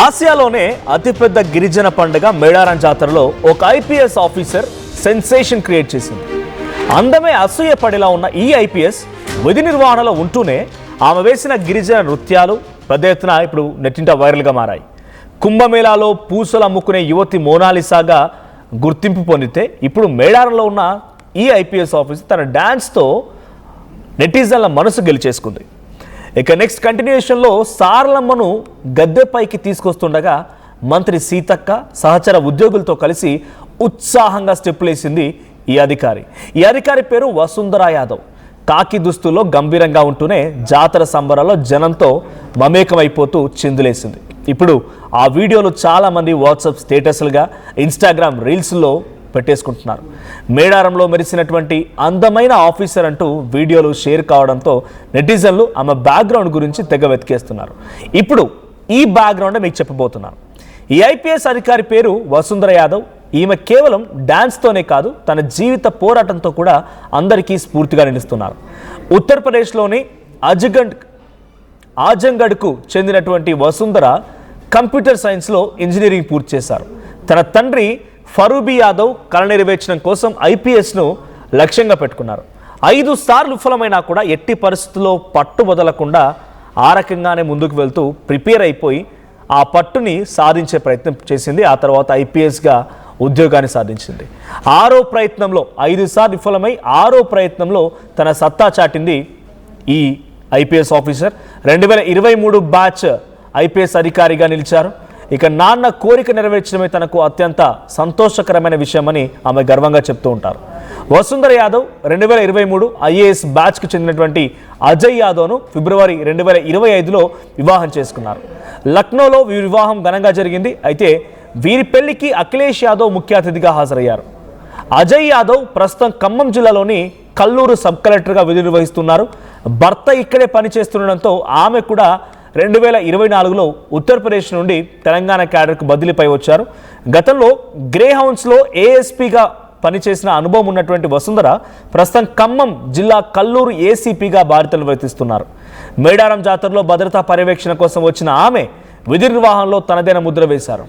ఆసియాలోనే అతిపెద్ద గిరిజన పండుగ మేడారం జాతరలో ఒక ఐపీఎస్ ఆఫీసర్ సెన్సేషన్ క్రియేట్ చేసింది. అందమే అసూయ పడేలా ఉన్న ఈ ఐపీఎస్ విధి నిర్వహణలో ఉంటూనే ఆమె వేసిన గిరిజన నృత్యాలు పెద్ద ఎత్తున ఇప్పుడు నెట్టింట వైరల్గా మారాయి. కుంభమేళాలో పూసలు అమ్ముకునే యువతి మోనాలిసాగా గుర్తింపు పొందితే ఇప్పుడు మేడారంలో ఉన్న ఈ ఐపీఎస్ ఆఫీసర్ తన డ్యాన్స్తో నెటిజన్ల మనసు గెలిచేసుకుంది. ఇక నెక్స్ట్ కంటిన్యూషన్లో సారలమ్మను గద్దెపైకి తీసుకొస్తుండగా మంత్రి సీతక్క సహచర ఉద్యోగులతో కలిసి ఉత్సాహంగా స్టెప్పులేసింది ఈ అధికారి పేరు వసుంధరా యాదవ్. కాకి దుస్తుల్లో గంభీరంగా ఉంటూనే జాతర సంబరాల్లో జనంతో మమేకమైపోతూ చిందులేసింది. ఇప్పుడు ఆ వీడియోలు చాలామంది వాట్సాప్ స్టేటస్లుగా ఇన్స్టాగ్రామ్ రీల్స్లో పెట్టేసుకుంటున్నారు. మేడారంలో మెరిసినటువంటి అందమైన ఆఫీసర్ అంటూ వీడియోలు షేర్ కావడంతో నెటిజన్లు ఆమె బ్యాక్గ్రౌండ్ గురించి తెగ వెతికేస్తున్నారు. ఇప్పుడు ఈ బ్యాక్గ్రౌండ్ మీకు చెప్పబోతున్నాను. ఈ ఐపీఎస్ అధికారి పేరు వసుంధరా యాదవ్. ఈమె కేవలం డ్యాన్స్తోనే కాదు, తన జీవిత పోరాటంతో కూడా అందరికీ స్ఫూర్తిగా నిలుస్తున్నారు. ఉత్తరప్రదేశ్లోని ఆజంగఢ్కు చెందినటువంటి వసుంధర కంప్యూటర్ సైన్స్లో ఇంజనీరింగ్ పూర్తి చేశారు. తన తండ్రి ఫరూబీ యాదవ్ కళ నెరవేర్చడం కోసం ఐపీఎస్ను లక్ష్యంగా పెట్టుకున్నారు. 5 సార్లు విఫలమైనా కూడా ఎట్టి పరిస్థితుల్లో పట్టు వదలకుండా ఆ రకంగానే ముందుకు వెళ్తూ ప్రిపేర్ అయిపోయి ఆ పట్టుని సాధించే ప్రయత్నం చేసింది. ఆ తర్వాత ఐపీఎస్గా ఉద్యోగాన్ని సాధించింది. 6వ ప్రయత్నంలో 5 సార్లు విఫలమై 6వ ప్రయత్నంలో తన సత్తా చాటింది ఈ ఐపీఎస్ ఆఫీసర్. 2023 బ్యాచ్ ఐపీఎస్ అధికారిగా నిలిచారు. ఇక నాన్న కోరిక నెరవేర్చడమే తనకు అత్యంత సంతోషకరమైన విషయమని ఆమె గర్వంగా చెప్తూ ఉంటారు. వసుంధరా యాదవ్ 2023 ఐఏఎస్ బ్యాచ్కు చెందినటువంటి అజయ్ యాదవ్ను ఫిబ్రవరి 2025లో వివాహం చేసుకున్నారు. లక్నోలో వీరి వివాహం ఘనంగా జరిగింది. అయితే వీరి పెళ్లికి అఖిలేష్ యాదవ్ ముఖ్య అతిథిగా హాజరయ్యారు. అజయ్ యాదవ్ ప్రస్తుతం ఖమ్మం జిల్లాలోని కల్లూరు సబ్ కలెక్టర్గా విధులు నిర్వహిస్తున్నారు. భర్త ఇక్కడే పనిచేస్తుండడంతో ఆమె కూడా 2024లో ఉత్తరప్రదేశ్ నుండి తెలంగాణ క్యాడర్కు బదిలీపై వచ్చారు. గతంలో గ్రే హౌన్స్లో ఏఎస్పీగా పనిచేసిన అనుభవం ఉన్నటువంటి వసుంధర ప్రస్తుతం ఖమ్మం జిల్లా కల్లూరు ఏసీపీగా బాధ్యతలు నిర్వర్తిస్తున్నారు. మేడారం జాతరలో భద్రతా పర్యవేక్షణ కోసం వచ్చిన ఆమె విధి నిర్వహణలో తనదైన ముద్ర వేశారు.